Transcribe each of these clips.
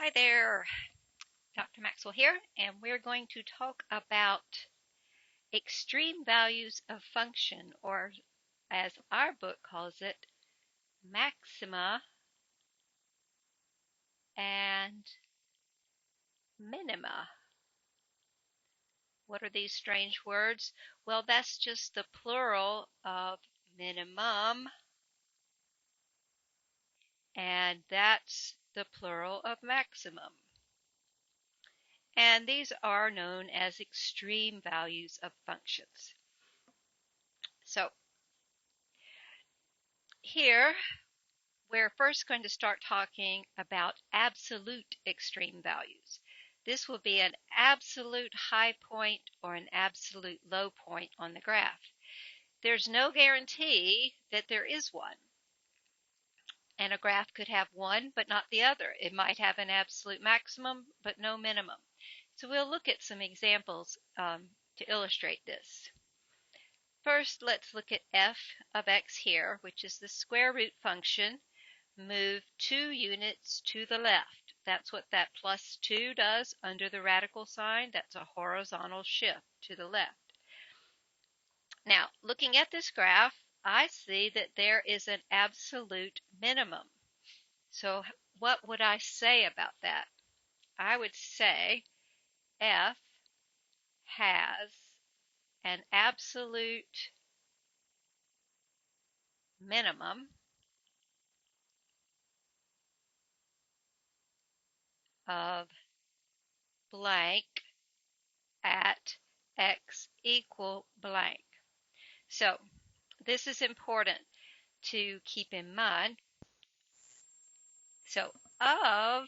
Hi there, Dr. Maxwell here, and we're going to talk about extreme values of function, or as our book calls it, maxima and minima. What are these strange words? Well, that's just the plural of minimum, and that's the plural of maximum. And these are known as extreme values of functions. So here we're first going to start talking about absolute extreme values. This will be an absolute high point or an absolute low point on the graph. There's no guarantee that there is one. And a graph could have one but not the other. It might have an absolute maximum but no minimum. So we'll look at some examples to illustrate this. First, let's look at f of x here, which is the square root function. Move 2 units to the left. That's what that plus 2 does under the radical sign. That's a horizontal shift to the left. Now, looking at this graph, I see that there is an absolute minimum. So what would I say about that? I would say f has an absolute minimum of blank at x equal blank. So this is important to keep in mind. So of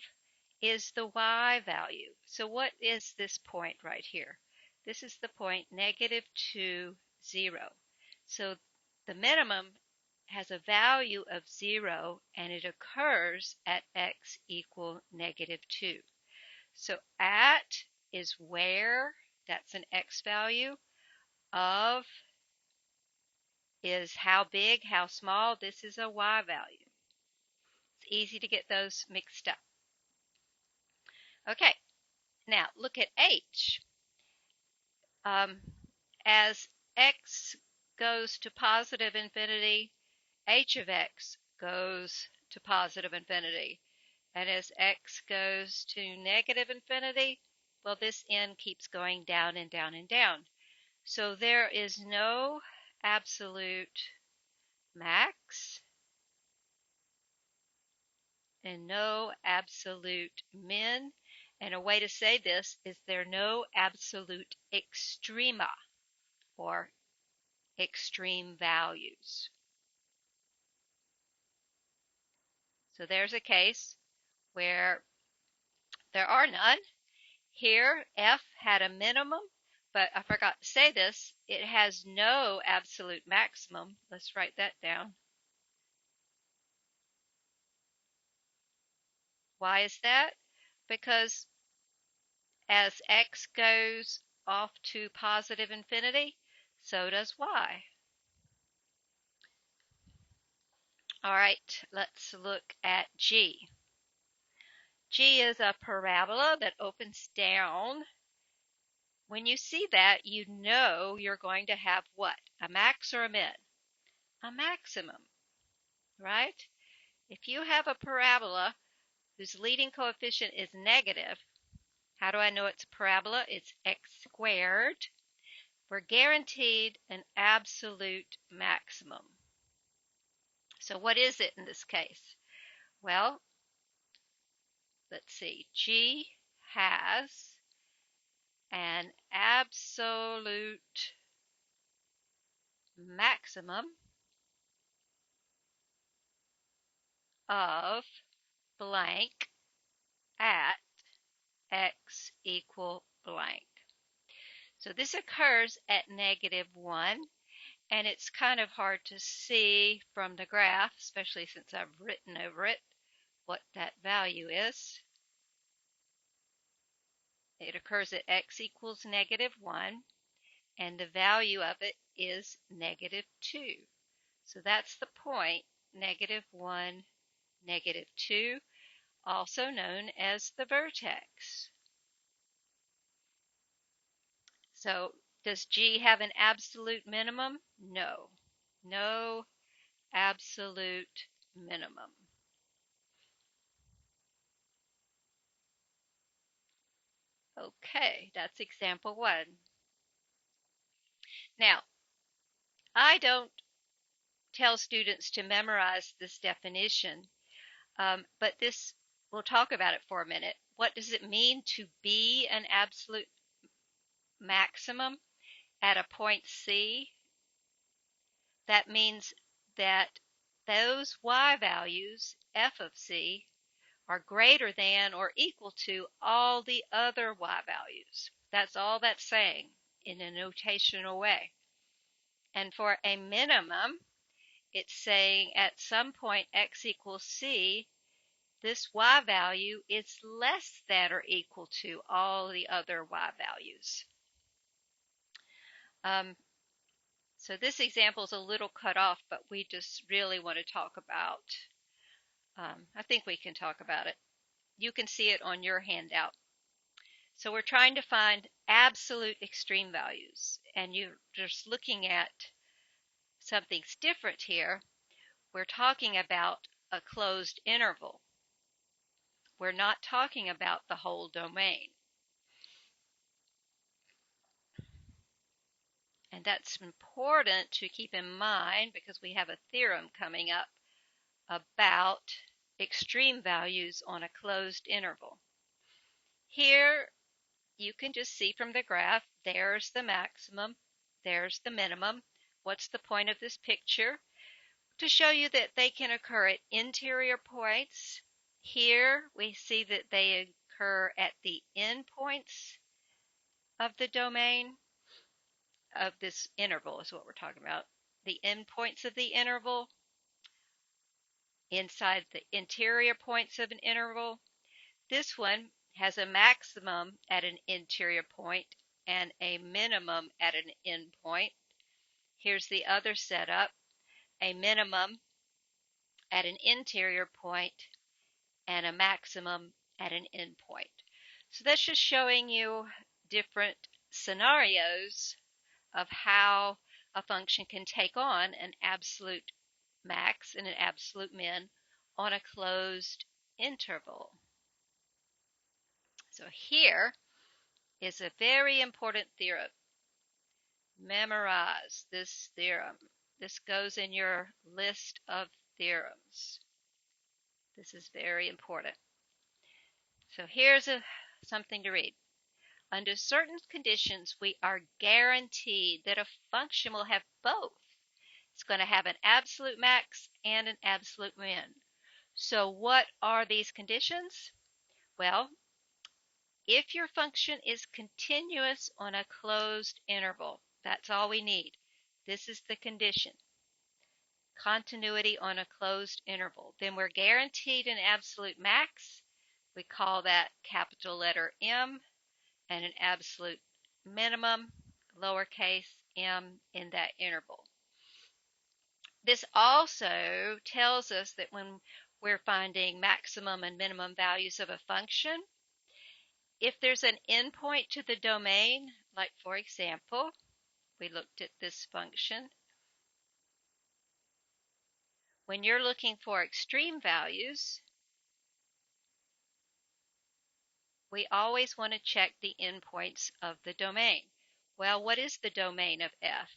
is the y value. So what is this point right here? This is the point -2, 0. So the minimum has a value of 0 and it occurs at x equal -2. So at is where, that's an x value. Of is how big, how small, this is a y value. It's easy to get those mixed up. Okay, now look at h. As x goes to positive infinity, h of x goes to positive infinity. And as x goes to negative infinity, well, this n keeps going down and down and down. So there is no absolute max and no absolute min. And a way to say this is there are no absolute extrema or extreme values. So there's a case where there are none. Here, f had a minimum, but I forgot to say this, it has no absolute maximum. Let's write that down. Why is that? Because as x goes off to positive infinity, so does y. All right, let's look at g. G is a parabola that opens down. When you see that, you know you're going to have what? A max or a min? A maximum, right? If you have a parabola whose leading coefficient is negative, how do I know it's a parabola? It's x squared. We're guaranteed an absolute maximum. So what is it in this case? Well, let's see. G has an absolute maximum of blank at x equal blank. So this occurs at -1, and it's kind of hard to see from the graph, especially since I've written over it, what that value is. It occurs at x equals -1, and the value of it is -2. So that's the point, -1, -2. also known as the vertex. So does G have an absolute minimum? No. No absolute minimum. Okay, that's example one. Now, I don't tell students to memorize this definition, but we'll talk about it for a minute. What does it mean to be an absolute maximum at a point C? That means that those y values, f of c, are greater than or equal to all the other y values. That's all that's saying in a notational way. And for a minimum, it's saying at some point x equals c, this y value is less than or equal to all the other y values. So this example is a little cut off, but we just really want to talk about, I think we can talk about it. You can see it on your handout. So we're trying to find absolute extreme values, and you're just looking at something's different here. We're talking about a closed interval. We're not talking about the whole domain. And that's important to keep in mind because we have a theorem coming up about extreme values on a closed interval. Here you can just see from the graph, there's the maximum, there's the minimum. What's the point of this picture? To show you that they can occur at interior points. Here we see that they occur at the endpoints of the domain of this interval is what we're talking about. The endpoints of the interval, inside the interior points of an interval. This one has a maximum at an interior point and a minimum at an endpoint. Here's the other setup, a minimum at an interior point and a maximum at an endpoint. So that's just showing you different scenarios of how a function can take on an absolute max and an absolute min on a closed interval. So here is a very important theorem. Memorize this theorem. This goes in your list of theorems. This is very important. So here's something to read. Under certain conditions, we are guaranteed that a function will have both. It's going to have an absolute max and an absolute min. So what are these conditions? Well, if your function is continuous on a closed interval, that's all we need. This is the condition. Continuity on a closed interval. Then we're guaranteed an absolute max. We call that capital letter M, and an absolute minimum, lowercase m, in that interval. This also tells us that when we're finding maximum and minimum values of a function, if there's an endpoint to the domain, like for example, we looked at this function, when you're looking for extreme values, we always want to check the endpoints of the domain. Well, what is the domain of f?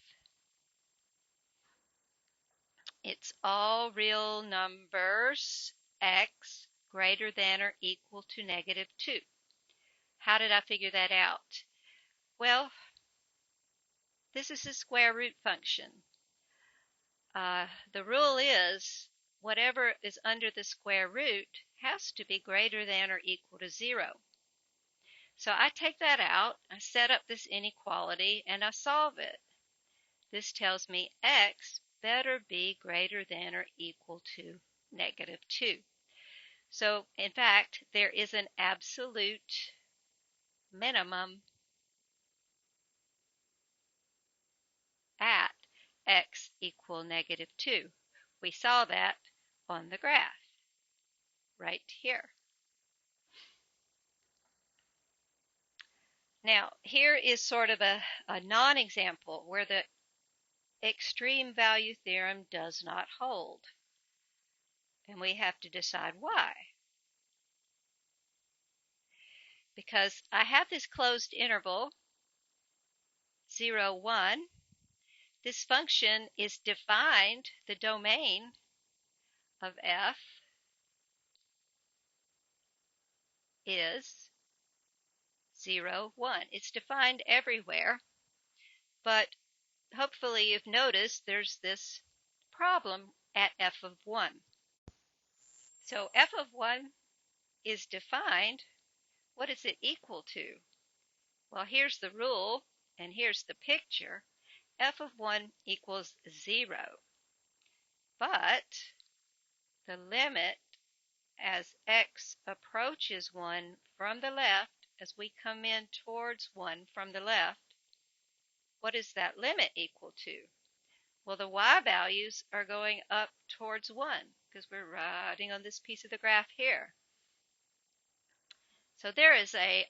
It's all real numbers x greater than or equal to -2. How did I figure that out? Well, this is a square root function. The rule is whatever is under the square root has to be greater than or equal to 0. So I take that out, I set up this inequality, and I solve it. This tells me x better be greater than or equal to -2. So in fact, there is an absolute minimum at x equal -2. We saw that on the graph right here. Now, here is sort of a non-example where the extreme value theorem does not hold. And we have to decide why. Because I have this closed interval, 0, 1. This function is defined, the domain of f is 0, 1. It's defined everywhere, but hopefully you've noticed there's this problem at f of 1. So f of 1 is defined. What is it equal to? Well, here's the rule, and here's the picture. F of 1 equals 0. But the limit as x approaches 1 from the left, as we come in towards 1 from the left, what is that limit equal to? Well, the y values are going up towards 1 because we're riding on this piece of the graph here. So there is a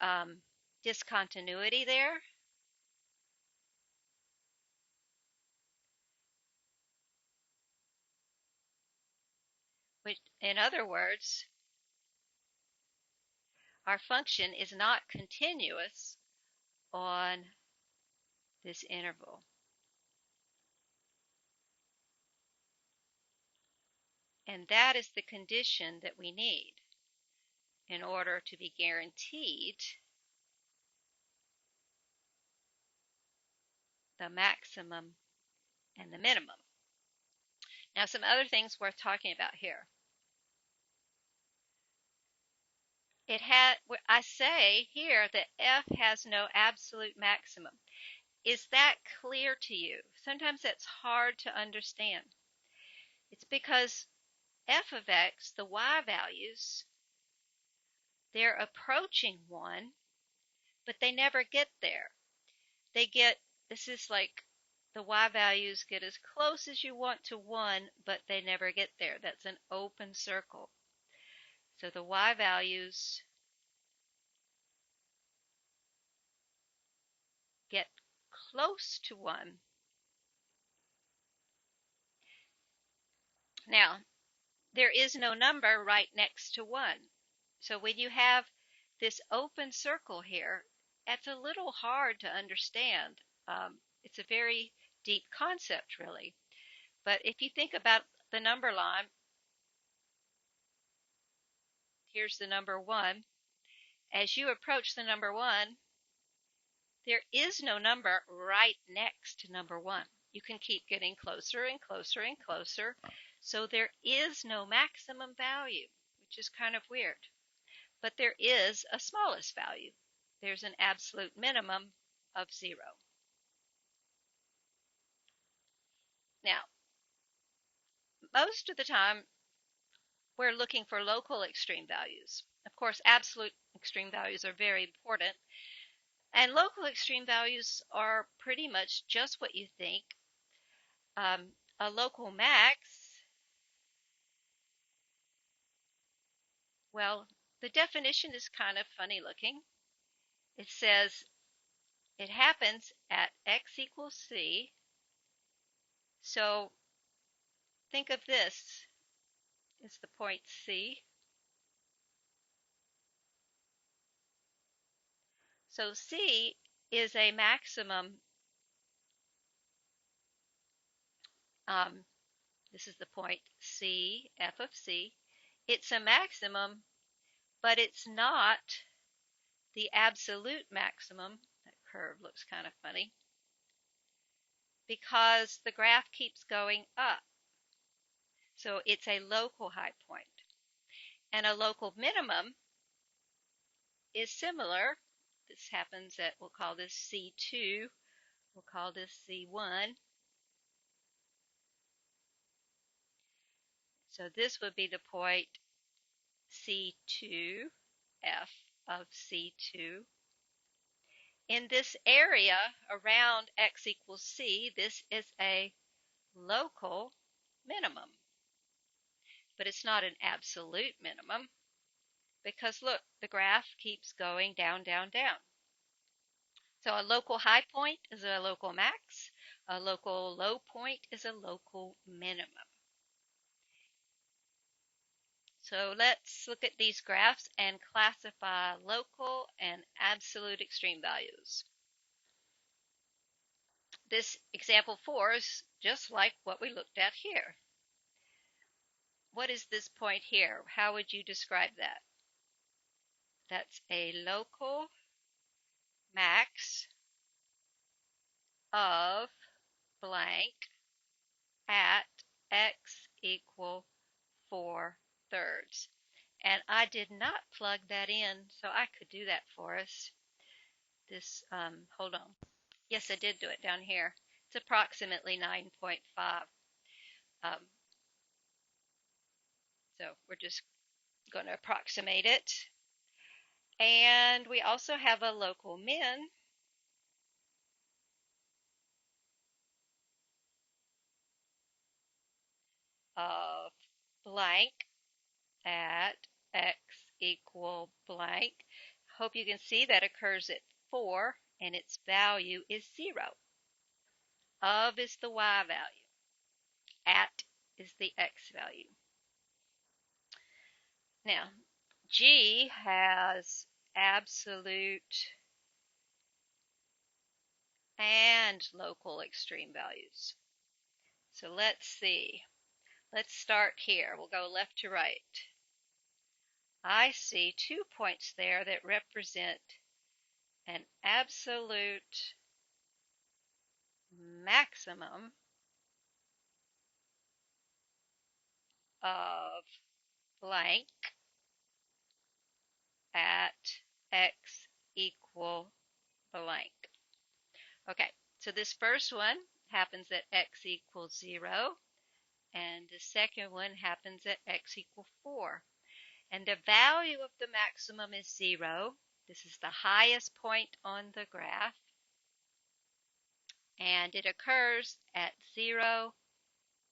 discontinuity there. Which, in other words, our function is not continuous on this interval. And that is the condition that we need in order to be guaranteed the maximum and the minimum. Now, some other things worth talking about here. I say here that f has no absolute maximum. Is that clear to you? Sometimes that's hard to understand. It's because f of x, the y values, they're approaching 1, but they never get there. This is like the y values get as close as you want to 1, but they never get there. That's an open circle. So the y values get close to 1. Now, there is no number right next to 1. So when you have this open circle here, that's a little hard to understand. It's a very deep concept, really. But if you think about the number line, here's the number 1. As you approach the number 1, there is no number right next to number 1. You can keep getting closer and closer and closer. So there is no maximum value, which is kind of weird. But there is a smallest value. There's an absolute minimum of 0. Now, most of the time, we're looking for local extreme values. Of course, absolute extreme values are very important. And local extreme values are pretty much just what you think. A local max, well, the definition is kind of funny looking. It says it happens at x equals c. So think of this as the point C. So C is a maximum. This is the point C, f of C. It's a maximum, but it's not the absolute maximum. That curve looks kind of funny because the graph keeps going up. So it's a local high point. And a local minimum is similar. This happens at, we'll call this C2, we'll call this C1. So this would be the point C2, f of C2. In this area around x equals c, this is a local minimum. But it's not an absolute minimum because look, the graph keeps going down, down, down. So a local high point is a local max. A local low point is a local minimum. So let's look at these graphs and classify local and absolute extreme values. This example 4 is just like what we looked at here. What is this point here? How would you describe that? That's a local max of blank at x equal 4/3. And I did not plug that in, so I could do that for us. Hold on. Yes, I did do it down here. It's approximately 9.5. Um, so we're just going to approximate it. And we also have a local min of blank at x equal blank. Hope you can see that occurs at 4 and its value is 0. Of is the y value. At is the x value. Now, G has absolute and local extreme values. So let's see. Let's start here. We'll go left to right. I see 2 points there that represent an absolute maximum of blank at x equal blank. Okay, so this first one happens at x equals 0, and the second one happens at x equals 4. And the value of the maximum is 0. This is the highest point on the graph, and it occurs at 0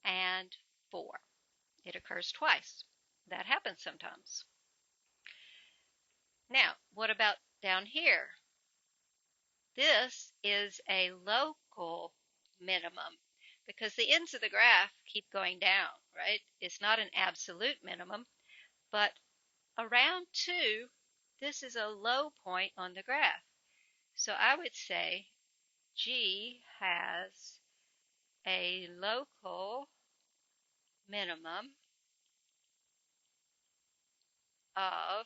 and 4. It occurs twice. That happens sometimes. Now, what about down here? This is a local minimum because the ends of the graph keep going down, right? It's not an absolute minimum, but around 2, this is a low point on the graph. So I would say G has a local minimum of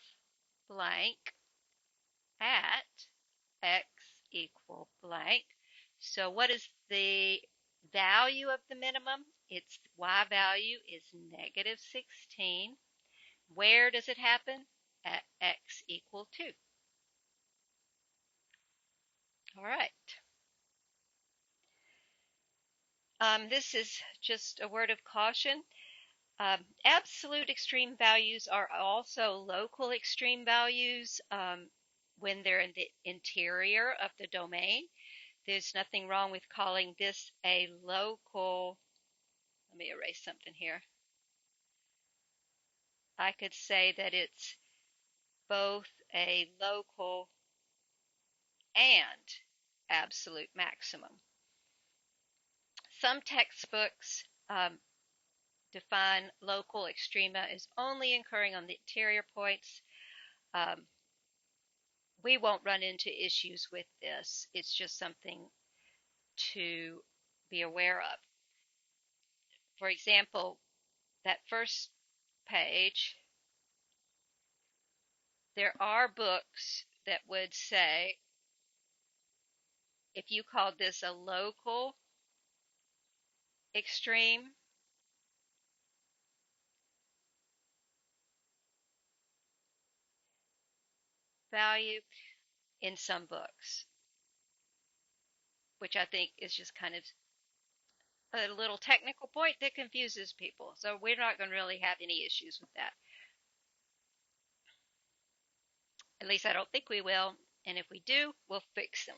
blank at x equal blank. So what is the value of the minimum? Its y value is negative 16. Where does it happen? At x equal 2. All right. This is just a word of caution. Absolute extreme values are also local extreme values when they're in the interior of the domain. There's nothing wrong with calling this a local. Let me erase something here. I could say that it's both a local and absolute maximum. Some textbooks define local extrema as only occurring on the interior points. We won't run into issues with this. It's just something to be aware of. For example, that first page, there are books that would say if you called this a local extreme value in some books, which I think is just kind of a little technical point that confuses people. So we're not going to really have any issues with that. At least I don't think we will. And if we do, we'll fix them.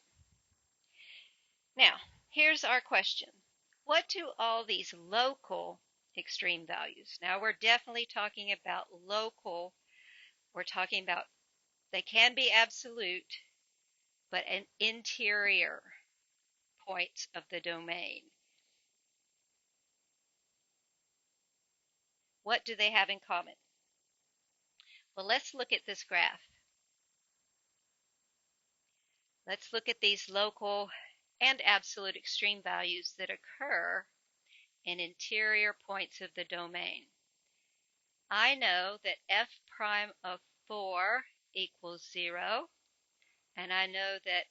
Now, here's our question. What do all these local extreme values? Now, we're definitely talking about local. We're talking about they can be absolute, but an interior points of the domain. What do they have in common? Well, let's look at this graph. Let's look at these local and absolute extreme values that occur in interior points of the domain. I know that f prime of 4 equals 0, and I know that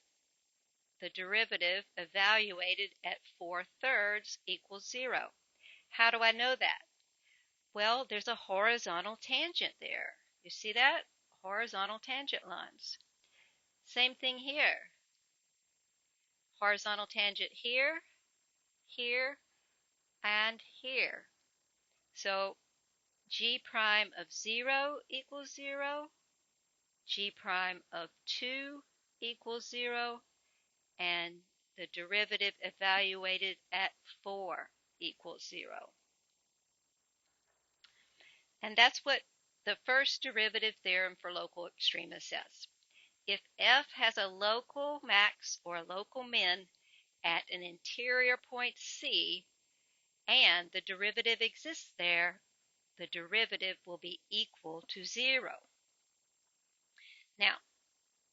the derivative evaluated at 4/3 equals 0. How do I know that? Well, there's a horizontal tangent there. You see that? Horizontal tangent lines. Same thing here. Horizontal tangent here, here, and here. So g prime of 0 equals 0, g prime of 2 equals 0, and the derivative evaluated at 4 equals 0. And that's what the first derivative theorem for local extrema says. If f has a local max or a local min at an interior point C, and the derivative exists there, the derivative will be equal to 0. Now,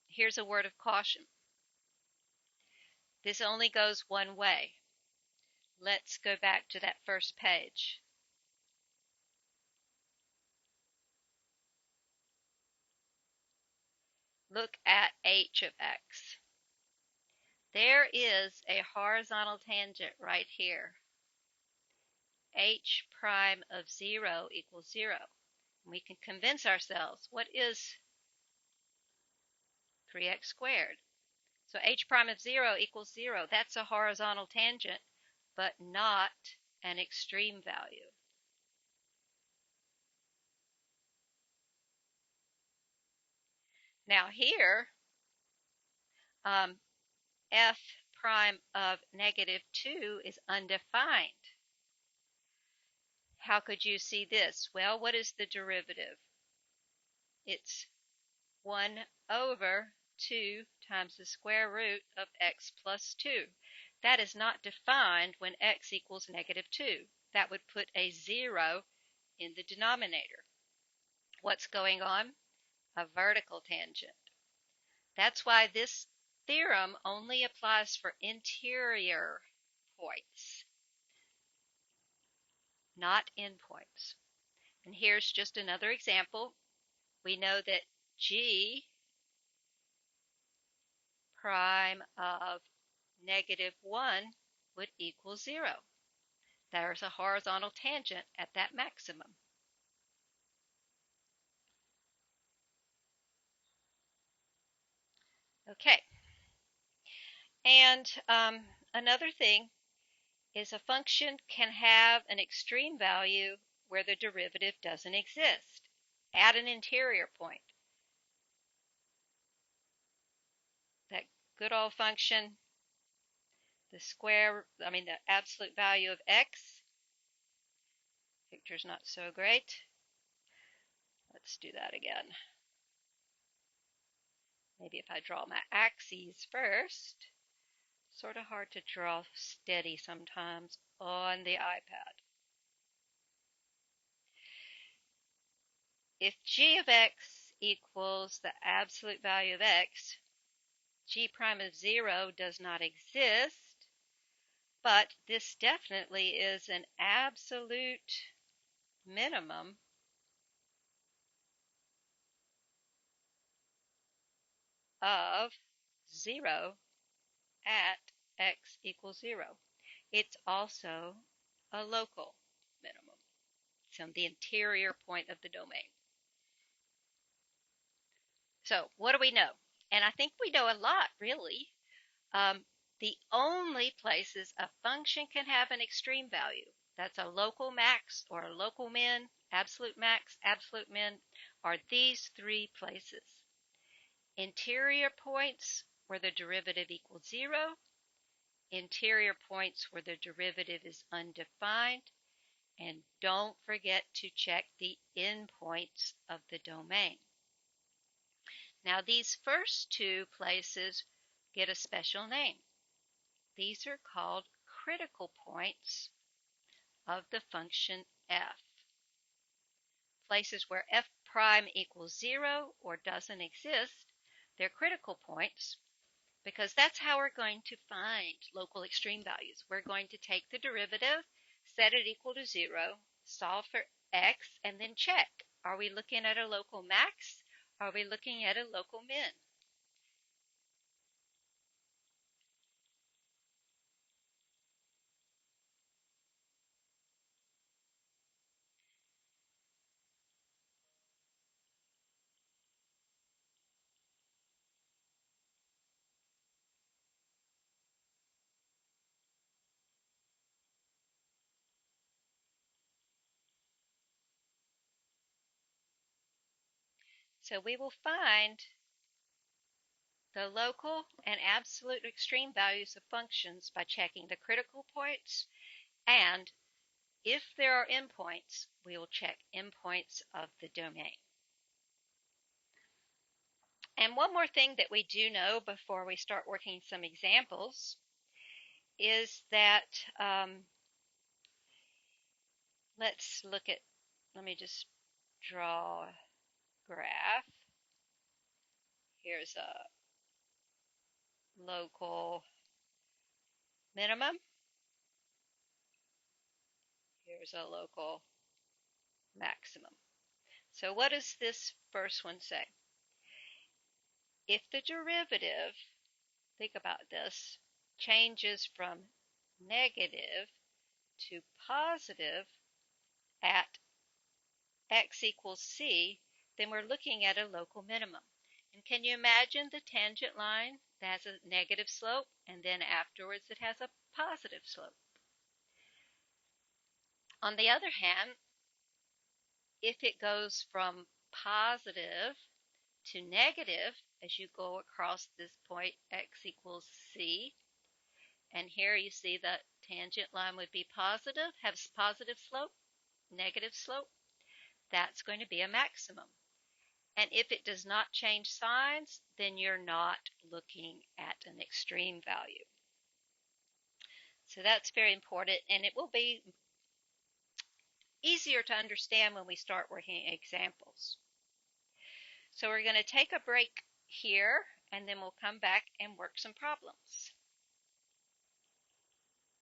here's a word of caution. This only goes one way. Let's go back to that first page. Look at h of x. There is a horizontal tangent right here. H prime of 0 equals 0. We can convince ourselves, what is 3x squared? So h prime of 0 equals 0. That's a horizontal tangent, but not an extreme value. Now here, f prime of -2 is undefined. How could you see this? Well, what is the derivative? It's 1 over 2 times the square root of x plus 2. That is not defined when x equals -2. That would put a 0 in the denominator. What's going on? A vertical tangent. That's why this theorem only applies for interior points, not endpoints. And here's just another example. We know that g prime of -1 would equal 0. There's a horizontal tangent at that maximum. Okay. And another thing is a function can have an extreme value where the derivative doesn't exist at an interior point. That good old function, the absolute value of x. Picture's not so great. Let's do that again. Maybe if I draw my axes first. Sort of hard to draw steady sometimes on the iPad. If g of x equals the absolute value of x, g prime of 0 does not exist, but this definitely is an absolute minimum of 0 at x equals 0. It's also a local minimum. It's on the interior point of the domain. So what do we know? And I think we know a lot, really. The only places a function can have an extreme value, that's a local max or a local min, absolute max, absolute min, are these three places. Interior points where the derivative equals 0, interior points where the derivative is undefined, and don't forget to check the endpoints of the domain. Now these first two places get a special name. These are called critical points of the function f. Places where f prime equals 0 or doesn't exist, they're critical points, because that's how we're going to find local extreme values. We're going to take the derivative, set it equal to 0, solve for x, and then check. Are we looking at a local max? Are we looking at a local min? So we will find the local and absolute extreme values of functions by checking the critical points, and if there are endpoints, we will check endpoints of the domain. And one more thing that we do know before we start working some examples is that let's look at, let me just draw a graph. Here's a local minimum. Here's a local maximum. So what does this first one say? If the derivative, think about this, changes from negative to positive at x equals c, then we're looking at a local minimum. And can you imagine the tangent line that has a negative slope, and then afterwards it has a positive slope? On the other hand, if it goes from positive to negative as you go across this point x equals c, and here you see the tangent line would be positive, have positive slope, negative slope, that's going to be a maximum. And if it does not change signs, then you're not looking at an extreme value. So that's very important, and it will be easier to understand when we start working examples. So we're going to take a break here, and then we'll come back and work some problems.